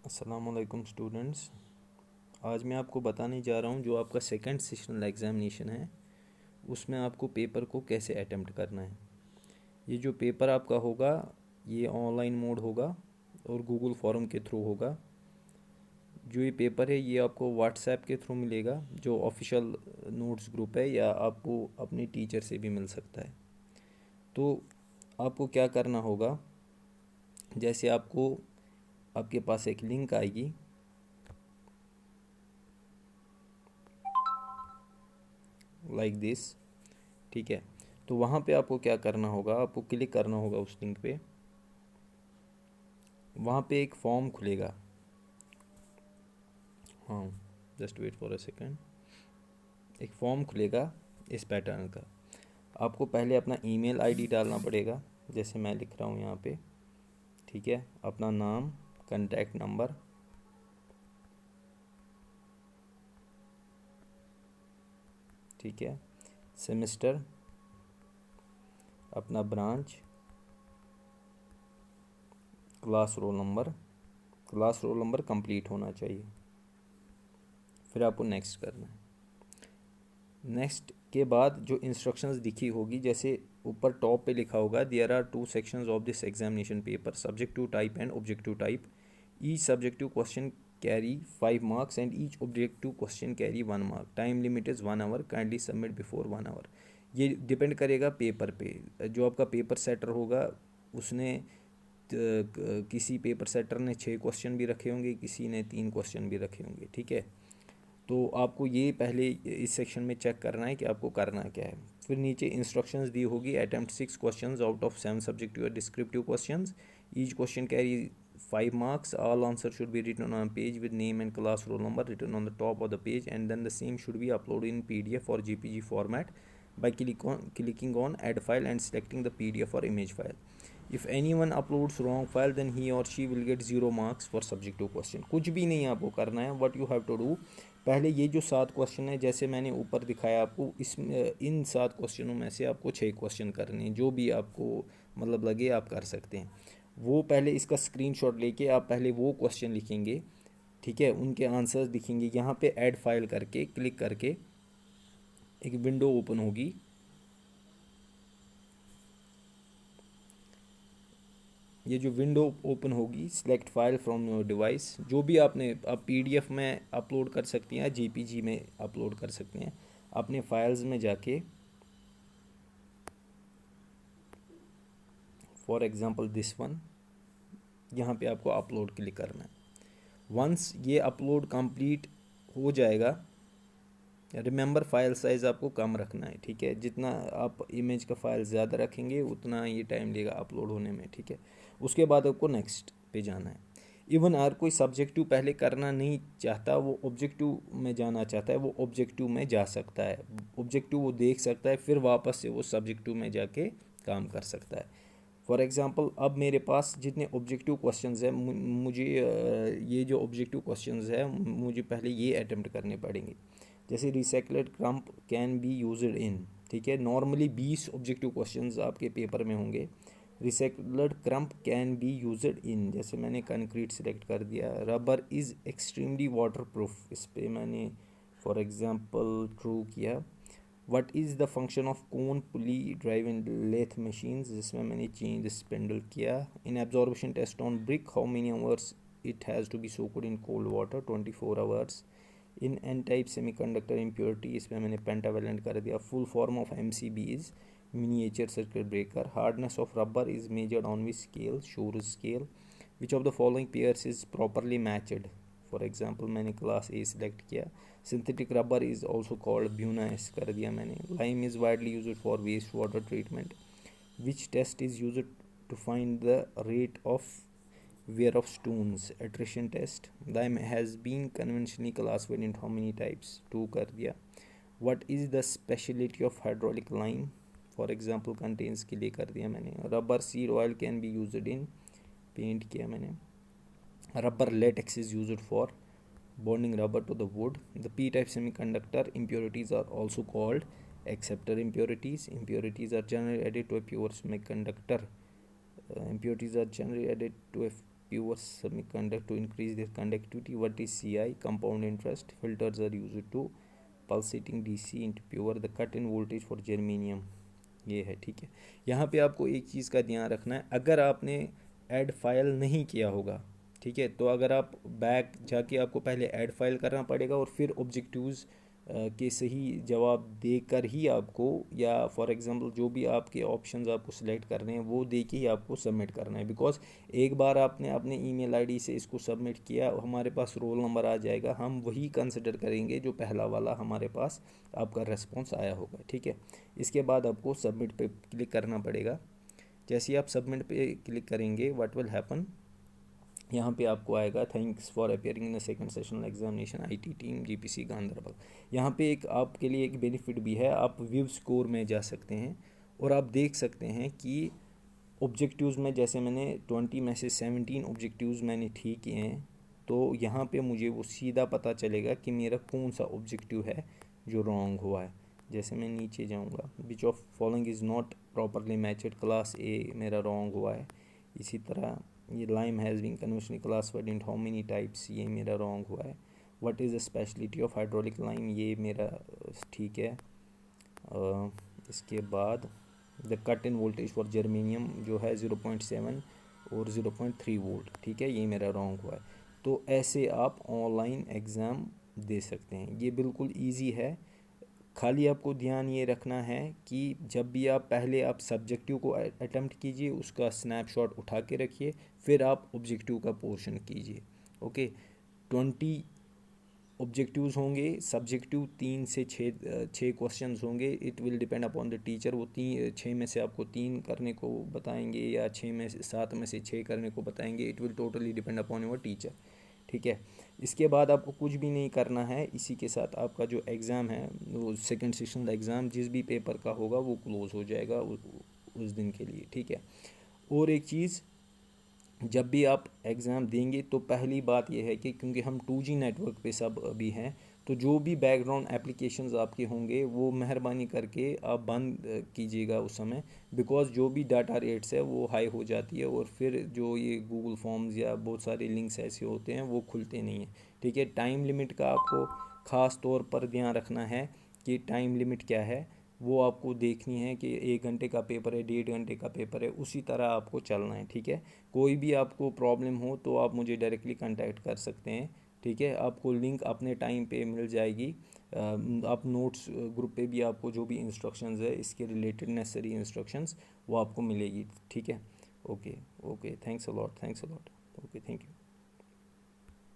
अस्सलामुअलैकुम स्टूडेंट्स। आज मैं आपको बताने जा रहा हूँ जो आपका सेकंड सेशनल एग्ज़ामिनेशन है उसमें आपको पेपर को कैसे अटेम्प्ट करना है। ये जो पेपर आपका होगा ये ऑनलाइन मोड होगा और गूगल फॉर्म के थ्रू होगा। जो ये पेपर है ये आपको व्हाट्सएप के थ्रू मिलेगा जो ऑफिशियल नोट्स ग्रुप है, या आपको अपने टीचर से भी मिल सकता है। तो आपको क्या करना होगा, जैसे आपके पास एक लिंक आएगी, लाइक दिस, ठीक है। तो वहाँ पे आपको क्या करना होगा, आपको क्लिक करना होगा उस लिंक पे। वहाँ पे एक फॉर्म खुलेगा। हाँ, just wait for a second. एक फॉर्म खुलेगा इस पैटर्न का। आपको पहले अपना ईमेल आईडी डालना पड़ेगा, जैसे मैं लिख रहा हूँ यहाँ पे, ठीक है। अपना नाम, कॉन्टैक्ट नंबर, ठीक है, सेमेस्टर, अपना branch, class roll number complete होना चाहिए। फिर आपको नेक्स्ट करना है। नेक्स्ट के बाद जो इंस्ट्रक्शंस दिखी होगी, जैसे ऊपर टॉप पे लिखा होगा, there are two sections of this examination paper, subjective type and objective type. Each subjective question carry 5 marks and each objective question carry 1 mark। Time limit is 1 hour, kindly submit before 1 hour। ये depend करेगा paper पे। जो आपका paper setter होगा उसने किसी paper setter ने 6 question भी रखे होंगे, किसी ने 3 क्वेश्चन भी रखे होंगे, ठीक है। तो आपको ये पहले इस सेक्शन में चेक करना है कि आपको करना क्या है। फिर नीचे इंस्ट्रक्शंस दी होगी, attempt 6 questions out of 7 subjective और descriptive questions. Each question carry 5 marks। All answer should be written on page with name and class roll number written on the top of the page, and then the same should be uploaded in PDF or JPG format by clicking on add file and selecting the PDF or image file. If anyone uploads wrong file, then he or she will get 0 marks for subjective question। कुछ भी नहीं आपको करना है। what you have to do, पहले ये जो 7 question है, जैसे मैंने ऊपर दिखाया आपको, इन 7 क्वेश्चनों में से आपको 6 क्वेश्चन करने हैं। जो भी आपको मतलब लगे आप कर सकते हैं। वो पहले इसका स्क्रीनशॉट लेके आप पहले वो क्वेश्चन लिखेंगे, ठीक है। उनके आंसर्स दिखेंगे यहाँ पे। ऐड फाइल करके क्लिक करके एक विंडो ओपन होगी। ये जो विंडो ओपन होगी, select file from your device, जो भी आपने, आप PDF में अपलोड कर सकती हैं, JPG में अपलोड कर सकते हैं। अपने फाइल्स में जाके फॉर एग्जांपल दिस वन, यहाँ पे आपको अपलोड क्लिक करना है। वंस ये अपलोड कंप्लीट हो जाएगा, रिमेंबर फाइल साइज़ आपको कम रखना है, ठीक है। जितना आप इमेज का फाइल ज़्यादा रखेंगे उतना ये टाइम लेगा अपलोड होने में, ठीक है। उसके बाद आपको नेक्स्ट पे जाना है। इवन अगर कोई सब्जेक्टिव पहले करना नहीं चाहता, वो ऑब्जेक्टिव में जाना चाहता है, वो ऑब्जेक्टिव में जा सकता है। ऑब्जेक्टिव वो देख सकता है, फिर वापस से वो सब्जेक्टिव में जाके काम कर सकता है। फॉर एग्ज़ाम्पल अब मेरे पास जितने ऑब्जेक्टिव क्वेश्चंस हैं, मुझे ये जो ऑब्जेक्टिव क्वेश्चंस है मुझे पहले ये अटेम्प्ट करने पड़ेंगे। जैसे recycled crumb can be used in, ठीक है। नॉर्मली 20 ऑब्जेक्टिव क्वेश्चंस आपके पेपर में होंगे। Recycled crumb can be used in, जैसे मैंने कंक्रीट सेलेक्ट कर दिया। Rubber is extremely waterproof, इस पर मैंने फॉर एग्ज़ाम्पल ट्रू किया। What is the function of cone pulley drive in lathe machines, जिसमें मैंने चेंज स्पेंडल किया। In absorption test on brick, how many hours it has to be soaked in cold water, 24 hours। In N type semiconductor impurity, इसमें मैंने pentavalent कर दिया। Full form of MCB is miniature circuit breaker. Hardness of rubber is measured on which scale, shore scale. Which of the following pairs is properly matched, for example मैंने class A select किया। Synthetic rubber is also called buna, S कर दिया मैंने। Lime is widely used for waste water treatment. Which test is used to find the rate of wear of stones, attrition test। Lime has been conventionally classified into how many types, 2 कर दिया। what is the speciality of hydraulic lime, for example contains के लिए कर दिया मैंने। rubber seed oil can be used in, paint किया मैंने। rubber latex is used for bonding rubber to the wood। the P-type semiconductor impurities are also called acceptor impurities। impurities are generally added to a pure semiconductor, impurities are generally added to a pure semiconductor to increase their conductivity. What is CI? Compound interest. Filters are used to pulsating DC into pure. The cut in voltage for germanium. ये है, ठीक है। यहाँ पे आपको एक चीज़ का ध्यान रखना है, अगर आपने ऐड फाइल नहीं किया होगा, ठीक है, तो अगर आप बैक जाके आपको पहले ऐड फाइल करना पड़ेगा और फिर ऑब्जेक्टिव्स के सही जवाब देकर ही आपको, या फॉर एग्जांपल जो भी आपके ऑप्शंस आपको सिलेक्ट करने हैं वो दे के ही आपको सबमिट करना है। बिकॉज एक बार आपने अपने ईमेल आईडी से इसको सबमिट किया, हमारे पास रोल नंबर आ जाएगा, हम वही कंसिडर करेंगे जो पहला वाला हमारे पास आपका रेस्पॉन्स आया होगा, ठीक है। इसके बाद आपको सबमिट पे क्लिक करना पड़ेगा। जैसे ही आप सबमिट पे क्लिक करेंगे, व्हाट विल हैपन, यहाँ पे आपको आएगा thanks for appearing in the second sessional examination IT team GPC Ganderbal. यहाँ पे एक आपके लिए एक बेनिफिट भी है, आप व्यू स्कोर में जा सकते हैं और आप देख सकते हैं कि ऑब्जेक्टिव्स में, जैसे मैंने 20 में से 17 ऑब्जेक्टिव्स मैंने ठीक किए हैं, तो यहाँ पे मुझे वो सीधा पता चलेगा कि मेरा कौन सा ऑब्जेक्टिव है जो रॉन्ग हुआ है। जैसे मैं नीचे जाऊँगा, which of following is not properly matched, class A मेरा रॉन्ग हुआ है। इसी तरह ये lime has been conventionally classified in how many types, ये मेरा रॉन्ग हुआ है। What is the speciality of hydraulic lime, ये मेरा ठीक है। इसके बाद the cut in voltage for germanium जो है 0.7 और 0.3 वोल्ट, ठीक है, ये मेरा रॉन्ग हुआ है। तो ऐसे आप ऑनलाइन एग्ज़ाम दे सकते हैं, ये बिल्कुल ईजी है। खाली आपको ध्यान ये रखना है कि जब भी आप पहले आप सब्जेक्टिव को अटेम्प्ट कीजिए, उसका स्नैपशॉट उठा के रखिए, फिर आप ऑब्जेक्टिव का पोर्शन कीजिए। ओके, 20 ऑब्जेक्टिव्स होंगे, सब्जेक्टिव 3 से 6 क्वेश्चंस होंगे। It will depend upon the teacher, वो 6 में से आपको 3 करने को बताएंगे या 7 में से 6 करने को बताएंगे। It will totally depend upon your teacher, ठीक है। इसके बाद आपको कुछ भी नहीं करना है, इसी के साथ आपका जो एग्ज़ाम है वो सेकंड सेशनल एग्ज़ाम जिस भी पेपर का होगा वो क्लोज़ हो जाएगा उस दिन के लिए, ठीक है। और एक चीज़, जब भी आप एग्ज़ाम देंगे तो पहली बात यह है कि क्योंकि हम 2G नेटवर्क पे सब अभी हैं, तो जो भी बैकग्राउंड एप्लीकेशंस आपके होंगे वो मेहरबानी करके आप बंद कीजिएगा उस समय, बिकॉज़ जो भी डाटा रेट्स है वो हाई हो जाती है और फिर जो ये गूगल फॉर्म्स या बहुत सारे लिंक्स ऐसे होते हैं वो खुलते नहीं हैं, ठीक है। टाइम लिमिट का आपको ख़ास तौर पर ध्यान रखना है कि टाइम लिमिट क्या है, वो आपको देखनी है कि 1 घंटे का पेपर है, 1.5 घंटे का पेपर है, उसी तरह आपको चलना है, ठीक है। कोई भी आपको प्रॉब्लम हो तो आप मुझे डायरेक्टली कांटेक्ट कर सकते हैं, ठीक है। आपको लिंक अपने टाइम पे मिल जाएगी। आप नोट्स ग्रुप पे भी आपको जो भी इंस्ट्रक्शंस है इसके रिलेटेड नेसेसरी इंस्ट्रक्शंस वो आपको मिलेगी, ठीक है। Okay, thanks a lot, okay, thank you.